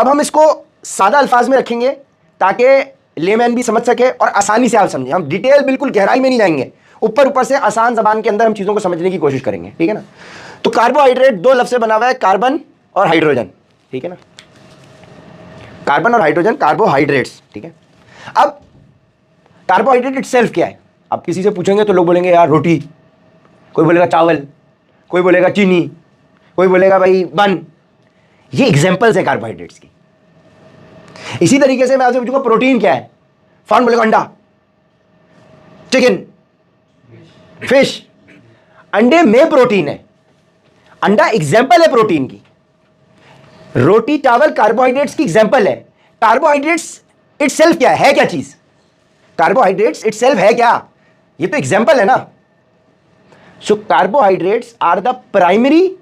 अब हम इसको सादा अल्फाज में रखेंगे ताकि लेमैन भी समझ सके और आसानी से आप समझें। हम डिटेल बिल्कुल गहराई में नहीं जाएंगे, ऊपर से आसान जबान के अंदर हम चीज़ों को समझने की कोशिश करेंगे, ठीक है ना। तो कार्बोहाइड्रेट दो लफ्ज़ से बना हुआ है, कार्बन और हाइड्रोजन, ठीक है ना। कार्बन और हाइड्रोजन कार्बोहाइड्रेट्स, ठीक है। अब कार्बोहाइड्रेट इटसेल्फ क्या है? आप किसी से पूछेंगे तो लोग बोलेंगे यार रोटी, कोई बोलेगा चावल, कोई बोलेगा चीनी, कोई बोलेगा भाई बन। ये एग्जांपल्स हैं कार्बोहाइड्रेट्स की। इसी तरीके से मैं आपसे पूछूंगा प्रोटीन क्या है? फौरन बोलेगा अंडा, चिकन, फिश। अंडे में प्रोटीन है, अंडा एग्जांपल है प्रोटीन की। रोटी चावल कार्बोहाइड्रेट्स की एग्जांपल है। कार्बोहाइड्रेट्स इटसेल्फ क्या है क्या चीज? कार्बोहाइड्रेट्स इटसेल्फ है क्या? ये तो एग्जांपल है ना। So carbohydrates are the primary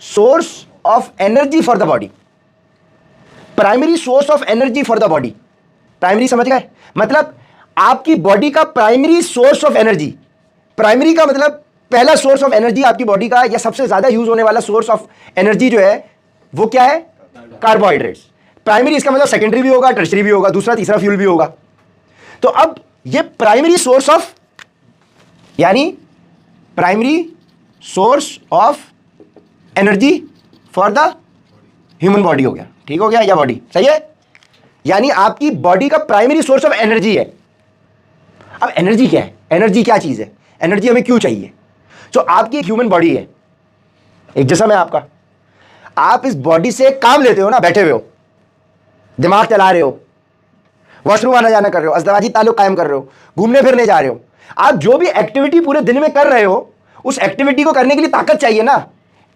source of energy for the body. Primary source of energy for the body. Primary समझ गए? मतलब आपकी बॉडी का primary source of energy. Primary का मतलब पहला सोर्स ऑफ एनर्जी आपकी बॉडी का, या सबसे ज्यादा यूज होने वाला सोर्स ऑफ एनर्जी जो है वो क्या है? कार्बोहाइड्रेट्स। प्राइमरी इसका मतलब सेकेंडरी भी होगा, टर्शरी भी होगा, दूसरा तीसरा फ्यूल भी होगा। तो अब ये प्राइमरी सोर्स ऑफ, यानी primary source of energy for the human body हो गया, ठीक हो गया, या बॉडी सही है। यानी आपकी बॉडी का प्राइमरी सोर्स ऑफ एनर्जी है। अब एनर्जी क्या है? एनर्जी क्या चीज है? एनर्जी हमें क्यों चाहिए? तो आपकी एक ह्यूमन बॉडी है, एक जिस्म है आपका। आप इस बॉडी से काम लेते हो ना, बैठे हुए हो, दिमाग चला रहे हो, वॉशरूम आना जाना कर रहे हो, अज़दवाजी ताल्लुक कायम कर रहे हो, घूमने फिरने जा रहे हो। आप जो भी एक्टिविटी पूरे दिन में कर रहे हो, उस एक्टिविटी को करने के लिए ताकत चाहिए ना,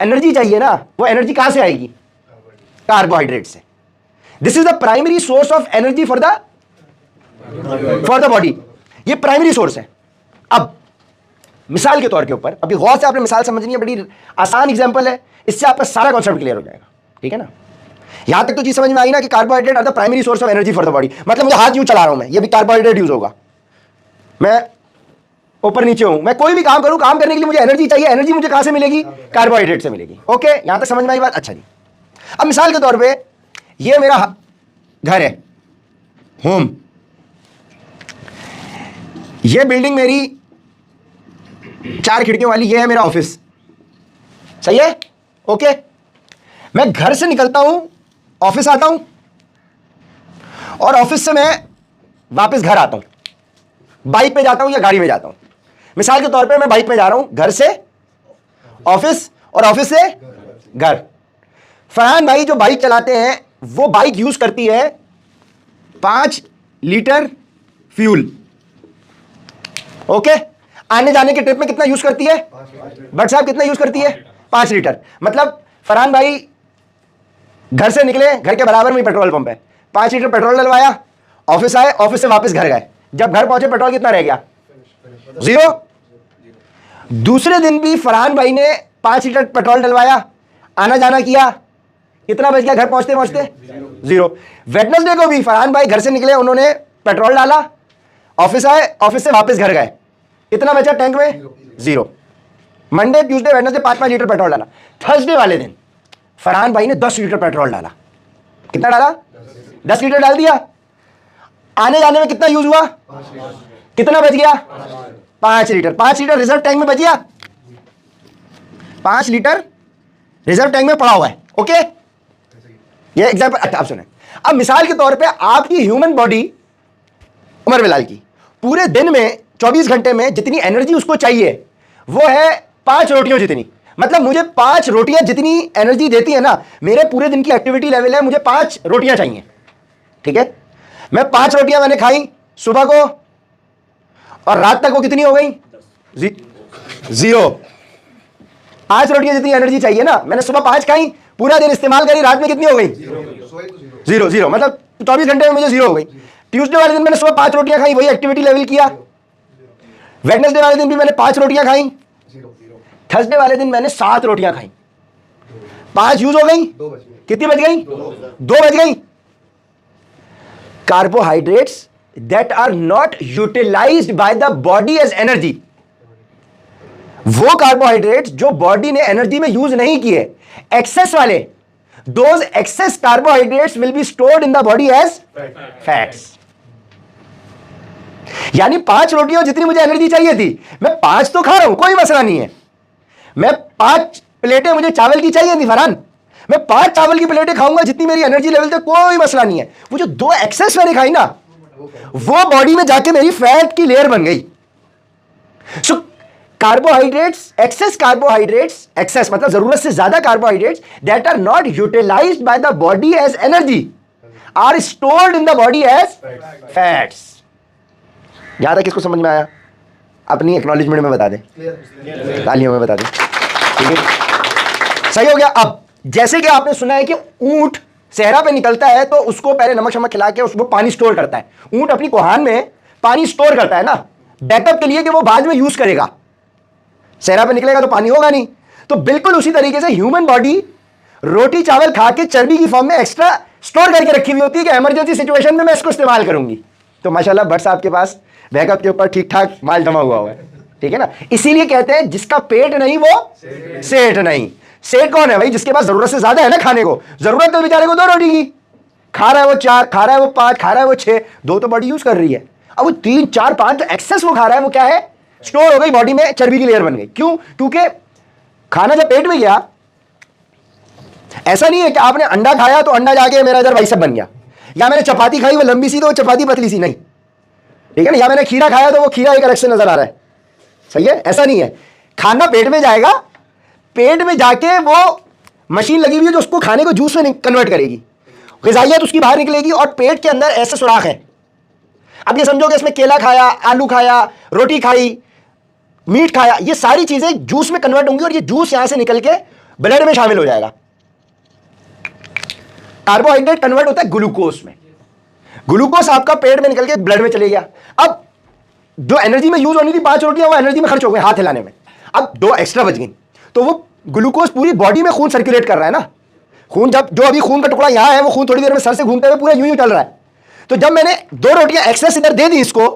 एनर्जी चाहिए ना। वो एनर्जी कहां से आएगी? कार्बोहाइड्रेट से। This is the primary source of energy for the body. ये प्राइमरी सोर्स है। अब मिसाल के तौर के ऊपर, अभी गौर से आपने मिसाल समझनी है, बड़ी आसान एग्जांपल है, इससे आपका सारा कॉन्सेप्ट क्लियर हो जाएगा, ठीक है ना। यहां तक तो चीज समझ में आई ना कि carbohydrate are the primary source of energy for the body. मतलब मुझे हाथ यूं चला रहा हूं मैं, ये भी कार्बोहाइड्रेट यूज होगा। मैं ऊपर नीचे हूं, मैं कोई भी काम करूं, काम करने के लिए मुझे एनर्जी चाहिए। एनर्जी मुझे कहां से मिलेगी? कार्बोहाइड्रेट से मिलेगी। ओके, यहां तक समझ में आई बात? अच्छा जी। अब मिसाल के तौर पे ये मेरा घर है, होम। ये बिल्डिंग मेरी 4 खिड़कियों वाली, ये है मेरा ऑफिस, सही है। ओके, मैं घर से निकलता हूं, ऑफिस आता हूं, और ऑफिस से मैं वापस घर आता हूं। बाइक पे जाता हूं या गाड़ी में जाता हूं? मिसाल के तौर पे मैं बाइक पे जा रहा हूं, घर से ऑफिस और ऑफिस से घर। फरहान भाई जो बाइक चलाते हैं, वो बाइक यूज करती है 5 लीटर फ्यूल। ओके, आने जाने के ट्रिप में कितना यूज करती है? भट्ट साहब कितना यूज करती है? 5 लीटर। मतलब फरहान भाई घर से निकले, घर के बराबर में पेट्रोल पंप है, 5 लीटर पेट्रोल डलवाया, ऑफिस आए, ऑफिस से वापस घर गए। जब घर पहुंचे पेट्रोल कितना रह गया? 0। दूसरे दिन भी फरहान भाई ने 5 लीटर पेट्रोल डलवाया, आना जाना किया, कितना बच गया घर पहुंचते पहुंचते? 0। वेडनेसडे को भी फरहान भाई घर से निकले, उन्होंने पेट्रोल डाला, ऑफिस आए, ऑफिस से वापस घर गए, कितना बचा टैंक में? 0। Monday Tuesday Wednesday 5-5 litre petrol डाला। थर्सडे वाले दिन फरहान भाई ने 10 लीटर पेट्रोल डाला। कितना डाला? 10 लीटर डाल दिया। आने जाने में कितना यूज हुआ? कितना बच गया? 5 लीटर। 5 लीटर रिजर्व टैंक में बच गया। 5 लीटर रिजर्व टैंक में पड़ा हुआ है। ओके, ये एग्जांपल। अच्छा, आप सुने। अब मिसाल के तौर पे आपकी ह्यूमन बॉडी, उमर बिलाल की, पूरे दिन में 24 घंटे में जितनी एनर्जी उसको चाहिए वो है 5 रोटियों जितनी। मतलब मुझे 5 रोटियां जितनी एनर्जी देती है ना, मेरे पूरे दिन की एक्टिविटी लेवल है, मुझे 5 रोटियां चाहिए, ठीक है। मैं 5 रोटियां मैंने खाई सुबह को, और रात तक वो कितनी हो गई? 0। 5 रोटियां जितनी एनर्जी चाहिए ना, मैंने सुबह 5 खाई, पूरा दिन इस्तेमाल करी, रात में कितनी हो गई? 0। मतलब 24 घंटे में मुझे 0 हो गई। ट्यूसडे वाले दिन मैंने सुबह 5 रोटियां खाई, वही एक्टिविटी लेवल किया। वेडनेसडे वाले दिन भी मैंने 5 रोटियां खाई। थर्सडे वाले दिन मैंने 7 रोटियां खाई। 5 यूज हो गई, कितनी बच गई? 2 बच गई। Carbohydrates that are not utilised by the body as energy, वो कार्बोहाइड्रेट्स जो बॉडी ने एनर्जी में यूज नहीं किए, एक्सेस वाले, those excess carbohydrates will be stored in the body as fats. यानी 5 रोटियां जितनी मुझे एनर्जी चाहिए थी, मैं 5 तो खा रहा हूं, कोई मसला नहीं है। मैं 5 प्लेटें मुझे चावल की चाहिए थी फरहान, मैं 5 चावल की प्लेटें खाऊंगा जितनी मेरी एनर्जी लेवल थे, कोई मसला नहीं है। वो जो 2 एक्सेस मैंने खाई ना, वो बॉडी में जाके मेरी फैट की लेयर बन गई। सो कार्बोहाइड्रेट्स, एक्सेस मतलब जरूरत से ज्यादा carbohydrates that are not utilised by the body as energy are stored in the body as fats. यहां तक किसको समझ में आया? अपनी एक्नॉलेजमेंट में बता दें, तालियों में बता दें, ठीक है, सही हो गया। अब जैसे कि आपने सुना है कि ऊंट सहरा पे निकलता है तो उसको पहले नमक शमक खिला के उसको पानी स्टोर करता है। ऊंट अपनी कोहान में पानी स्टोर करता है ना, बैकअप के लिए कि वो बाद में यूज करेगा। सहरा पे निकलेगा तो पानी होगा नहीं। तो बिल्कुल उसी तरीके से ह्यूमन बॉडी रोटी चावल खा के चर्बी की फॉर्म में एक्स्ट्रा स्टोर करके रखी हुई होती है कि इमरजेंसी सिचुएशन में मैं इसको इस्तेमाल करूंगी। तो माशाल्लाह भट्ट साहब के पास बैकअप के ऊपर ठीक ठाक माल जमा हुआ है, ठीक है ना। इसीलिए कहते हैं जिसका पेट नहीं वो सेठ नहीं। सेठ कौन है भाई? जिसके पास जरूरत से ज्यादा है ना खाने को। जरूरत तो बेचारे को 2 रोटी की, खा रहा है वो 4, खा रहा है वो 5, खा रहा है वो 6, 2 तो बॉडी यूज कर रही है। अब वो 3, 4, 5 जो एक्सेस वो खा रहा है वो क्या है? स्टोर हो गई बॉडी में, चर्बी की लेयर बन गई। क्यों? क्योंकि खाना जब पेट में गया, ऐसा नहीं है कि आपने अंडा खाया तो अंडा जाके मेरा इधर बाइसेप बन गया, या मैंने चपाती खाई वो लंबी सी तो वो चपाती पतली सी, नहीं, ठीक है ना। या मैंने खीरा खाया तो वो खीरा एक अलग से नजर आ रहा है, सही है, ऐसा नहीं है। खाना पेट में जाएगा, पेट में जाके वो मशीन लगी हुई है जो उसको खाने को जूस में कन्वर्ट करेगी, ग़िज़ाइयत उसकी बाहर निकलेगी और पेट के अंदर ऐसे सुराख है। अब ये समझो कि इसमें केला खाया, आलू खाया, रोटी खाई, मीट खाया, ये सारी चीजें जूस में कन्वर्ट होंगी और ये जूस यहां से निकल के ब्लड में शामिल हो जाएगा। कार्बोहाइड्रेट कन्वर्ट होता है ग्लूकोज में, ग्लूकोज आपका पेट में निकल के ब्लड में चले गया। अब जो एनर्जी में यूज होनी थी 5 रोटियां, वो एनर्जी में खर्च हो गई हाथ हिलाने में, अब 2 एक्स्ट्रा बच गई। तो वो ग्लूकोज पूरी बॉडी में खून सर्कुलेट कर रहा है ना। खून जब जो अभी खून का टुकड़ा यहां है वो खून थोड़ी देर में सर से घूमते हुए पूरा यूं चल रहा है। तो जब मैंने 2 रोटियां एक्सेस इधर दे दी इसको,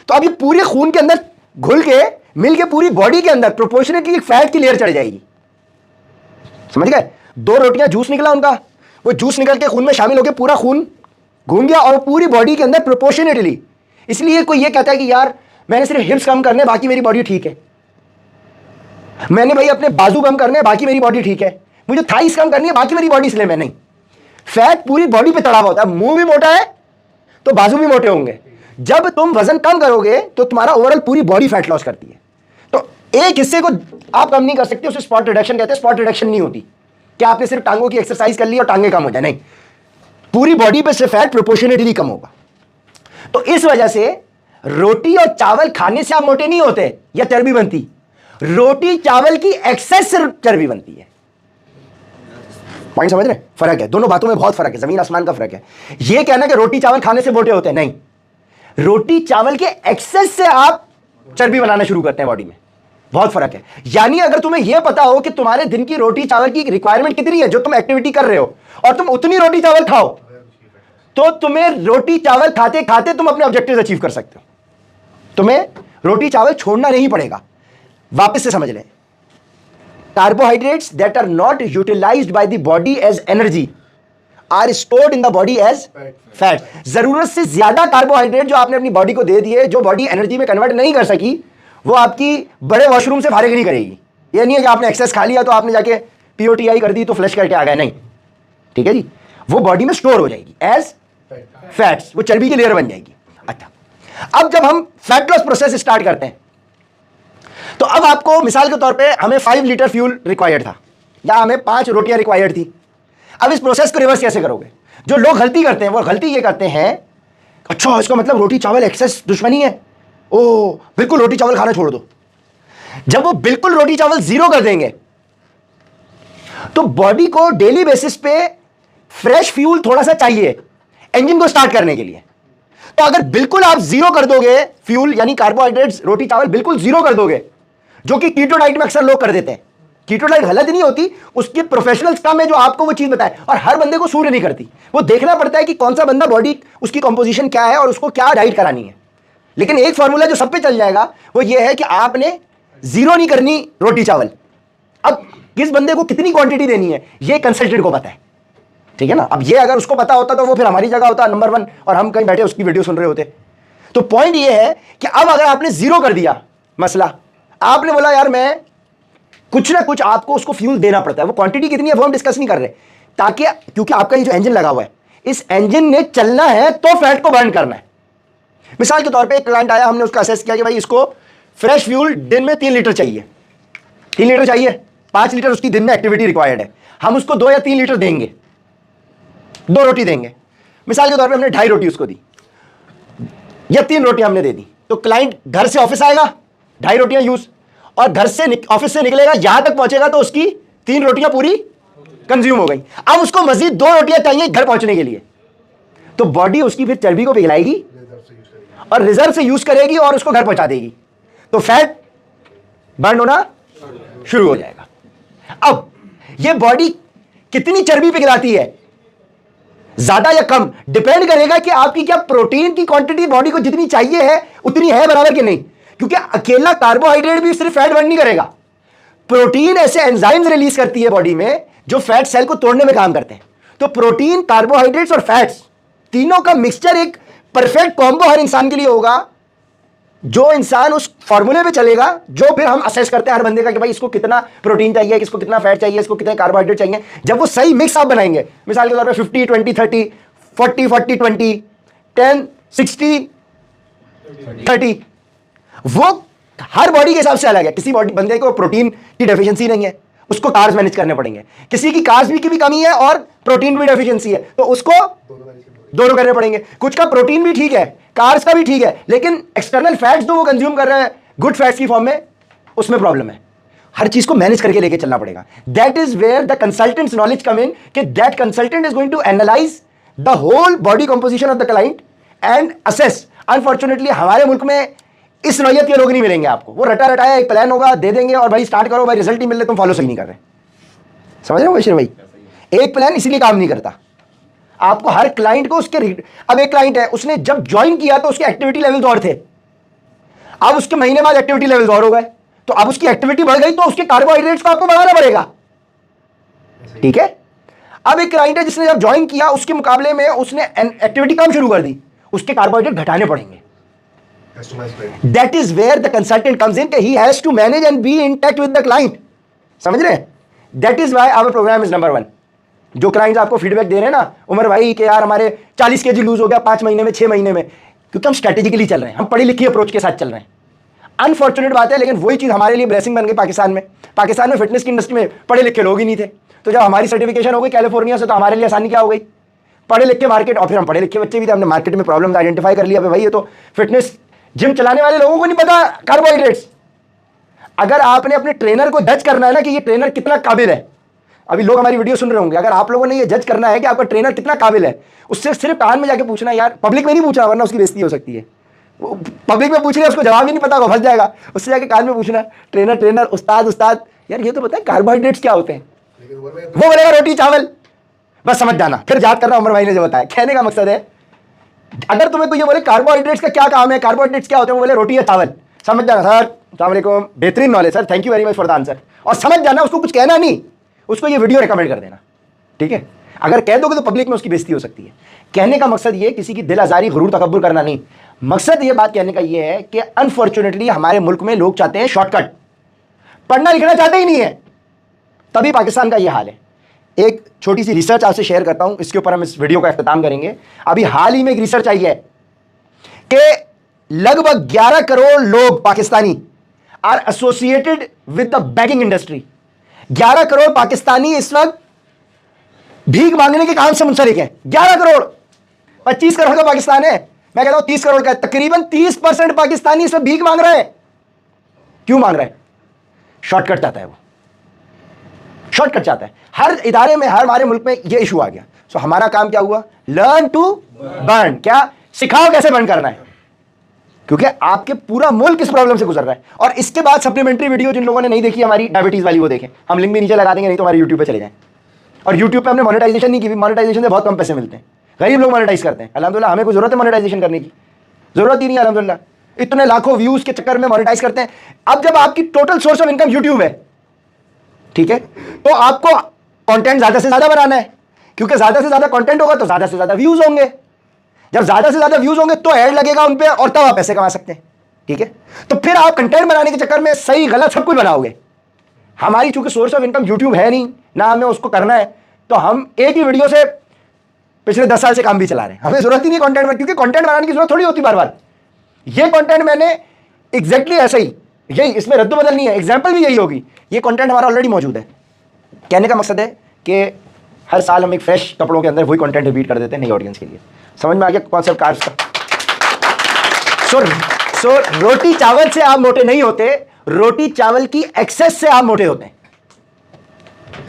तो अब ये पूरे खून के अंदर घुल के मिल के पूरी बॉडी के अंदर प्रोपोर्शनेटली फैट की लेयर चढ़ जाएगी, समझ गए। 2 रोटियां जूस निकला उनका, वो जूस निकल के खून में शामिल होकर पूरा खून घूम गया और पूरी बॉडी के अंदर प्रोपोर्शनेटली। इसलिए कोई ये कहता है कि यार मैंने सिर्फ हिप्स कम करने बाकी मेरी बॉडी ठीक है, मैंने भाई अपने बाजू कम करने बाकी मेरी बॉडी ठीक है, मुझे थाइस कम करनी है बाकी मेरी बॉडी स्लिम है, नहीं। फैट पूरी बॉडी पे तड़ा हुआ होता है। मुंह भी मोटा है तो बाजू भी मोटे होंगे। जब तुम वजन कम करोगे तो तुम्हारा ओवरऑल पूरी बॉडी फैट लॉस करती है। तो एक हिस्से को आप कम नहीं कर सकते, उसे स्पॉट रिडक्शन कहते हैं। स्पॉट रिडक्शन नहीं होती कि आपने सिर्फ टांगों की एक्सरसाइज कर ली और टांगे कम हो जाए, नहीं, पूरी बॉडी पे से फैट प्रोपोर्शनेटली कम होगा। तो इस वजह से रोटी और चावल खाने से आप मोटे नहीं होते या चर्बी बनती, रोटी चावल की एक्सेस से चर्बी बनती है। पॉइंट समझ रहे? फर्क है, दोनों बातों में बहुत फर्क है, जमीन आसमान का फर्क है। यह कहना कि रोटी चावल खाने से मोटे होते हैं, नहीं, रोटी चावल के एक्सेस से आप चर्बी बनाना शुरू करते हैं बॉडी में, बहुत फर्क है। यानी अगर तुम्हें यह पता हो कि तुम्हारे दिन की रोटी चावल की रिक्वायरमेंट कितनी है जो तुम एक्टिविटी कर रहे हो, और तुम उतनी रोटी चावल खाओ, तो तुम्हें रोटी चावल खाते खाते तुम अपने ऑब्जेक्टिव्स अचीव कर सकते हो। तुम्हें रोटी चावल छोड़ना नहीं पड़ेगा। वापस से समझ लें, carbohydrates that are not utilised by the body as energy are stored in the body as fat. जरूरत से ज्यादा कार्बोहाइड्रेट जो आपने अपनी बॉडी को दे दिए, जो बॉडी एनर्जी में कन्वर्ट नहीं कर सकी, वो आपकी बड़े वॉशरूम से फारिग नहीं करेगी। ये नहीं है कि आपने एक्सेस खा लिया तो आपने जाके पीओटीआई कर दी तो फ्लश करके आ गए, नहीं, ठीक है जी, वो बॉडी में स्टोर हो जाएगी एज फैट्स, वो चर्बी की लेयर बन जाएगी। अच्छा, अब जब हम फैट लॉस प्रोसेस स्टार्ट करते हैं तो अब आपको मिसाल के तौर पे हमें 5 लीटर फ्यूल रिक्वायर्ड था या हमें 5 रोटियां रिक्वायर्ड थी। अब इस प्रोसेस को रिवर्स कैसे करोगे? जो लोग गलती करते हैं वो गलती ये करते हैं, अच्छा इसका मतलब रोटी चावल एक्सेस दुश्मनी है, ओ बिल्कुल रोटी चावल खाना छोड़ दो। जब वो बिल्कुल रोटी चावल 0 कर देंगे तो बॉडी को डेली बेसिस पे फ्रेश फ्यूल थोड़ा सा चाहिए इंजन को स्टार्ट करने के लिए। तो अगर बिल्कुल आप 0 कर दोगे फ्यूल, यानी कार्बोहाइड्रेट्स रोटी चावल बिल्कुल 0 कर दोगे, जो कि कीटो डाइट में अक्सर लोग कर देते हैं। कीटो डाइट गलत नहीं होती, उसके प्रोफेशनल्स काम है जो आपको वो चीज बताए, और हर बंदे को सूट नहीं करती। वो देखना पड़ता है कि कौन सा बंदा बॉडी उसकी कंपोजिशन क्या है और उसको क्या डाइट करानी है। लेकिन एक फॉर्मूला जो सब पे चल जाएगा वो ये है कि आपने 0 नहीं करनी रोटी चावल। अब किस बंदे को कितनी क्वांटिटी देनी है ये कंसल्टेंट को पता है, ठीक है ना। अब ये अगर उसको पता होता तो वो फिर हमारी जगह होता नंबर 1 और हम कहीं बैठे उसकी वीडियो सुन रहे होते। तो पॉइंट ये है कि अब अगर आपने जीरो कर दिया मसला, आपने बोला यार मैं कुछ ना कुछ आपको उसको फ्यूल देना पड़ता है, वो क्वांटिटी कितनी है वो हम डिस्कस नहीं कर रहे, ताकि क्योंकि आपका ये जो इंजन लगा हुआ है इस इंजन ने चलना है तो फैट को बर्न करना है। मिसाल के तौर पे एक क्लाइंट आया, हमने उसका असेस किया कि भाई इसको फ्रेश फ्यूल दिन में 3 लीटर चाहिए, 3 लीटर चाहिए, 5 लीटर उसकी दिन में एक्टिविटी रिक्वायर्ड है, हम उसको 2 या 3 लीटर देंगे, 2 रोटी देंगे। मिसाल के तौर पे हमने 2.5 रोटी उसको दी या 3 रोटी हमने दे दी, तो क्लाइंट घर से ऑफिस आएगा 2.5 रोटियां यूज, और घर से ऑफिस से निकलेगा यहां तक पहुंचेगा तो उसकी 3 रोटियां पूरी कंज्यूम हो गई। अब उसको मजीद 2 रोटियां चाहिए घर पहुंचने के लिए, तो बॉडी उसकी फिर चर्बी को पिघलाएगी और रिजर्व से यूज करेगी और उसको घर पहुंचा देगी, तो फैट बर्न होना शुरू हो जाएगा। अब ये बॉडी कितनी चर्बी पिघलाती है, ज्यादा या कम, डिपेंड करेगा कि आपकी क्या प्रोटीन की क्वांटिटी बॉडी को जितनी चाहिए है उतनी है बराबर कि नहीं, क्योंकि अकेला कार्बोहाइड्रेट भी सिर्फ फैट बर्न नहीं करेगा। प्रोटीन ऐसे एंजाइम्स रिलीज करती है बॉडी में जो फैट सेल को तोड़ने में काम करते हैं। तो प्रोटीन, कार्बोहाइड्रेट्स और फैट्स तीनों का मिक्सचर एक परफेक्ट कॉम्बो हर इंसान के लिए होगा, जो इंसान उस फॉर्मूले पे चलेगा, जो फिर हम असेस करते हैं हर बंदे का कि भाई इसको कितना प्रोटीन चाहिए, इसको कितना फैट चाहिए, इसको कितने कार्बोहाइड्रेट चाहिए। जब वो सही मिक्स आप बनाएंगे, मिसाल के तौर पे 50 20 30, 40 40 20, 10 60 30, वो हर बॉडी के हिसाब से अलग है। किसी बॉडी बंदे को प्रोटीन की डेफिशिएंसी नहीं है, उसको कार्ब्स मैनेज करने पड़ेंगे। किसी की कार्ब्स की भी कमी है और प्रोटीन भी डेफिशिएंसी है, तो उसको दोनों करने पड़ेंगे। कुछ का प्रोटीन भी ठीक है, कार्ब्स का भी ठीक है, लेकिन एक्सटर्नल फैट्स जो वो कंज्यूम कर रहे हैं गुड फैट्स की फॉर्म में, उसमें प्रॉब्लम है। हर चीज को मैनेज करके लेके चलना पड़ेगा। That is where the consultants knowledge come in, कि that consultant is going to analyze the whole body composition of the client and assess. Unfortunately हमारे मुल्क में इस नौयत के लोग नहीं मिलेंगे आपको। वो रटा रटाया एक प्लान होगा, दे देंगे और भाई स्टार्ट करो, भाई रिजल्ट ही मिल रहे, तुम फॉलो सही नहीं कर रहे। समझ रहे हो बशीर भाई, एक प्लान इसीलिए काम नहीं करता। आपको हर क्लाइंट को उसके अब एक क्लाइंट है, उसने जब ज्वाइन किया तो उसके एक्टिविटी लेवल्स और थे, अब उसके महीने बाद एक्टिविटी लेवल्स और हो गए, तो अब उसकी एक्टिविटी बढ़ गई तो उसके कार्बोहाइड्रेट्स को आपको बढ़ाना पड़ेगा। ठीक है। अब एक क्लाइंट है जिसने जब ज्वाइन किया उसके मुकाबले में उसने एक्टिविटी कम शुरू कर दी, उसके कार्बोहाइड्रेट घटाने पड़ेंगे। That is where the consultant comes in, he has to manage and be in touch with the client. समझ रहे हैं? That is why our program is number 1. जो क्लाइंट्स आपको फीडबैक दे रहे हैं ना उमर भाई कि यार हमारे 40 kg लूज हो गया 5 महीने में, 6 महीने में, क्योंकि हम स्ट्रेटेजिकली चल रहे हैं, हम पढ़ी लिखी अप्रोच के साथ चल रहे हैं। अनफॉर्चुनेट बात है, लेकिन वही चीज़ हमारे लिए ब्लेसिंग बन गई। पाकिस्तान में फिटनेस की इंडस्ट्री में पढ़े लिखे लोग ही नहीं थे, तो जब हमारी सर्टिफिकेशन हो गई कैलिफोर्निया से, तो हमारे लिए आसानी क्या हो गई, पढ़े लिखे मार्केट, और फिर हम पढ़े लिखे बच्चे भी थे, हमने मार्केट में प्रॉब्लम आइडेंटिफाई कर लिया। भाई ये तो फिटनेस जिम चलाने वाले लोगों को नहीं पता कार्बोहाइड्रेट्स। अगर आपने अपने ट्रेनर को जज करना है ना कि ये ट्रेनर कितना काबिल है, अभी लोग हमारी वीडियो सुन रहे होंगे, अगर आप लोगों ने ये जज करना है कि आपका ट्रेनर कितना काबिल है, उससे सिर्फ कान में जाके पूछना है यार, पब्लिक में नहीं पूछना वरना उसकी बेइज्जती हो सकती है। पब्लिक में पूछ रहे उसको जवाब ही नहीं पता होगा, फंस जाएगा। उससे जाके कान में पूछना ट्रेनर उस्ताद यार ये तो पता है कार्बोहाइड्रेट्स क्या होते हैं, वो बोलेगा रोटी चावल, बस समझ जाना। फिर याद करना उमर भाई ने जो बताया, कहने का मकसद है अगर तुम्हें कोई ये बोले कार्बोहाइड्रेट्स का क्या काम है, कार्बोहाइड्रेट्स क्या होते हैं, वो बोले रोटी या चावल, समझ जाना सर अस्सलाम वालेकुम, बेहतरीन knowledge sir, thank you very much for the answer. और समझ जाना, उसको कुछ कहना नहीं, उसको ये वीडियो रिकमेंड कर देना। ठीक है। अगर कह दोगे तो पब्लिक में उसकी बेइज्जती हो सकती है। कहने का मकसद ये किसी की दिल आजारी गुरूर तकब्बुर करना नहीं, मकसद ये बात कहने का ये है कि अनफॉर्चुनेटली हमारे मुल्क में लोग चाहते हैं शॉर्टकट, पढ़ना लिखना चाहते ही नहीं है, तभी पाकिस्तान का ये हाल है। एक छोटी सी रिसर्च आपसे शेयर करता हूं, इसके ऊपर हम इस वीडियो का इख्तिताम करेंगे। अभी हाल ही में एक रिसर्च आई है कि लगभग 11 करोड़ लोग Pakistani are associated with the banking industry. 11 crore Pakistani इस वक्त भीख मांगने के काम से मुंसलिक है। 11 करोड़, 25 करोड़ का पाकिस्तान है, मैं कहता हूं 30 करोड़ का, तकरीबन 30% पाकिस्तानी इस वक्त भीख मांग रहे हैं। क्यों मांग रहे हैं? शॉर्टकट चाहता है, वो शॉर्टकट चाहता है। हर इदारे में, हर हमारे मुल्क में ये इशू आ गया। सो हमारा काम क्या हुआ? Learn to burn. क्या सिखाओ कैसे बर्न करना है, क्योंकि आपके पूरा मुल्क इस प्रॉब्लम से गुजर रहा है। और इसके बाद सप्लीमेंट्री वीडियो जिन लोगों ने नहीं देखी हमारी डायबिटीज वाली, वो देखें, हम लिंक भी नीचे लगा देंगे, नहीं तो हमारे यूट्यूब पे चले जाएं। और यूट्यूब पे हमने मोनेटाइजेशन नहीं की, मोनेटाइजेशन से बहुत कम पैसे मिलते हैं, गरीब लोग मोनेटाइज करते हैं। अल्हम्दुलिल्लाह हमें कोई जरूरत है मोनेटाइजेशन करने की? जरूरत ही नहीं है अल्हम्दुलिल्लाह, इतने लाखों व्यूज के चक्कर में मोनेटाइज करते हैं। अब जब आपकी total source of income YouTube है, ठीक है, तो आपको कंटेंट ज्यादा से ज्यादा बनाना है। क्योंकि ज्यादा से ज्यादा कंटेंट होगा तो ज्यादा से ज्यादा व्यूज होंगे, जब ज्यादा से ज्यादा व्यूज होंगे तो ऐड लगेगा उन पे और तब आप पैसे कमा सकते हैं, ठीक है। तो फिर आप कंटेंट बनाने के चक्कर में सही गलत सब कुछ बनाओगे। हमारी चूंकि सोर्स ऑफ इनकम यूट्यूब है नहीं ना, हमें उसको करना है, तो हम एक ही वीडियो से पिछले 10 साल से काम भी चला रहे हैं, हमें जरूरत ही नहीं कंटेंट में, क्योंकि कंटेंट बनाने की जरूरत थोड़ी होती बार बार। ये कंटेंट मैंने एग्जैक्टली ऐसा ही, यही इसमें रद्द बदल नहीं है, एग्जाम्पल भी यही होगी, ये कंटेंट हमारा ऑलरेडी मौजूद है। कहने का मकसद है कि हर साल हम एक फ्रेश कपड़ों के अंदर वही कंटेंट रिपीट कर देते हैं नई ऑडियंस के लिए। समझ में आ गया कॉन्सेप्ट कार्ब्स का? सो रोटी चावल से आप मोटे नहीं होते, रोटी चावल की एक्सेस से आप मोटे होते हैं।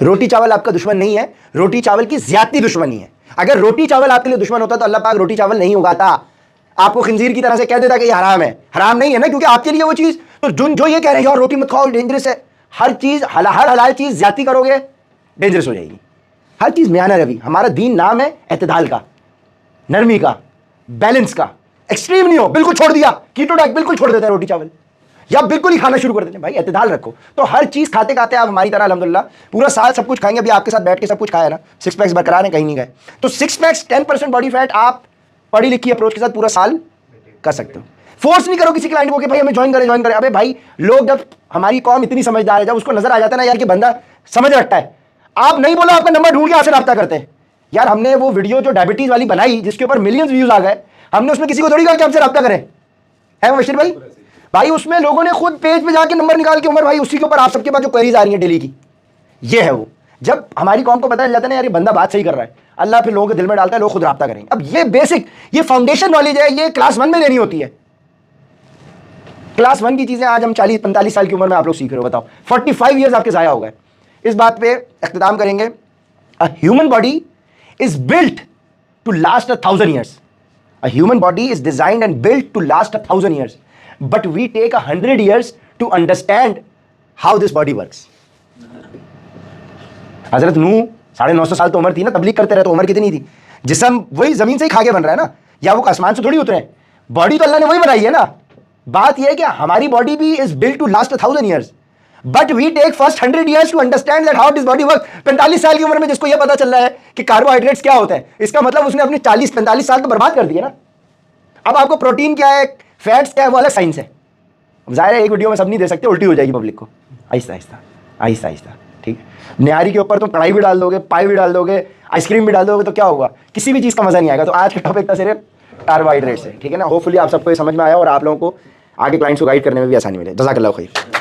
रोटी चावल आपका दुश्मन नहीं है, रोटी चावल की ज्यादती दुश्मनी है। अगर रोटी चावल आपके लिए दुश्मन होता तो अल्लाह पाक रोटी चावल नहीं उगाता, आपको खिंजीर की तरह से कह देता कि ये हराम है। हराम नहीं है ना, क्योंकि आपके लिए वो चीज, तो जो ये कह रहे हैं यार रोटी मत खाओ डेंजरस है, हर चीज हर हलाल चीज ज्यादती करोगे डेंजरस हो जाएगी। हर चीज म्यान रवि, हमारा दीन नाम है एतदाल का, नरमी का, बैलेंस का। एक्सट्रीम नहीं हो, बिल्कुल छोड़ दिया कीटो डाइट, बिल्कुल छोड़ देते हैं रोटी चावल, या बिल्कुल ही खाना शुरू कर देते हैं। भाई एतदाल रखो, तो हर चीज खाते खाते आप हमारी तरह अल्हम्दुलिल्लाह पूरा साल सब कुछ खाएंगे। अभी आपके साथ बैठ के सब कुछ खाया ना, 6 पैक्स बरकरार है, कहीं नहीं गए। तो 6 पैक्स 10% बॉडी फैट आप पढ़ी लिखी अप्रोच के साथ पूरा साल कर सकते हो। फोर्स नहीं करो किसी क्लाइंट को कि भाई हमें ज्वाइन करें। अबे भाई लोग, जब हमारी कौम इतनी समझदार है, जब उसको नजर आ जाता है ना यार कि बंदा समझ रखता है, आप नहीं बोलो आपका नंबर ढूंढ के आपसे रब्ता करते हैं। यार हमने वो वीडियो जो डायबिटीज वाली बनाई जिसके ऊपर मिलियंस व्यूज आ गए, हमने उसमें किसी को थोड़ी कहा कि हमसे रब्ता करें, है बशीर भाई? भाई उसमें लोगों ने खुद पेज पे जाके नंबर निकाल के, उमर भाई उसी के ऊपर आप सबके पास जो क्वेरीज आ रही है डेली की, ये है वो। जब हमारी कौम को पता चल जाता है ना यार ये बंदा बात सही कर रहा है, अल्लाह फिर लोगों के दिल में डालता है, लोग खुद रब्ता करेंगे। अब ये बेसिक, ये फाउंडेशन नॉलेज है, ये क्लास 1 में लेनी होती है। क्लास 1 की चीजें आज हम 40-45 साल की उम्र में आप लोग सीख रहे हो। बताओ 45 ईयर्स आपके जाया हो गए। इस बात पे इख्तिताम करेंगे, a human body is built to last 1000 years. A human body is designed and built to last 1000 years, but we take 100 years to understand how this body works. हजरत नूह 950 साल तो उम्र थी ना, तबलीग करते रहे, तो उम्र कितनी थी? जिस्म वही जमीन से ही खा के बन रहा है ना, या वो आसमान से थोड़ी उतरे हैं। बॉडी तो अल्लाह ने वही बनाई है ना। बात यह है कि हमारी बॉडी भी is built to last 1000 years, but we take first 100 years to understand that how this body work. 45 साल की उम्र में जिसको यह पता चल रहा है कि कार्बोहाइड्रेट्स क्या होते हैं, इसका मतलब उसने अपने 40-45 साल तो बर्बाद कर दिए ना। अब आपको प्रोटीन क्या है, फैट्स क्या है, वो अलग साइंस है। जाहिर है एक वीडियो में सब नहीं दे सकते, उल्टी हो जाएगी पब्लिक को। आहिस्ता आहिस्ता आहिस्ता आहिस्ता, ठीक है। निहारी के ऊपर तुम कढ़ाई भी डाल दोगे, पाई भी डाल दोगे, आइसक्रीम भी डाल दोगे, तो क्या होगा? किसी भी चीज़ का मजा नहीं आएगा। तो आज का टॉपिक था सिर्फ कार्बोहाइड्रेट्स है, ठीक है ना। होपफुली आप सबको समझ में आया और आप लोगों को आगे क्लाइंट्स को गाइड करने में भी आसानी मिले। जज़ाकल्लाह खैर।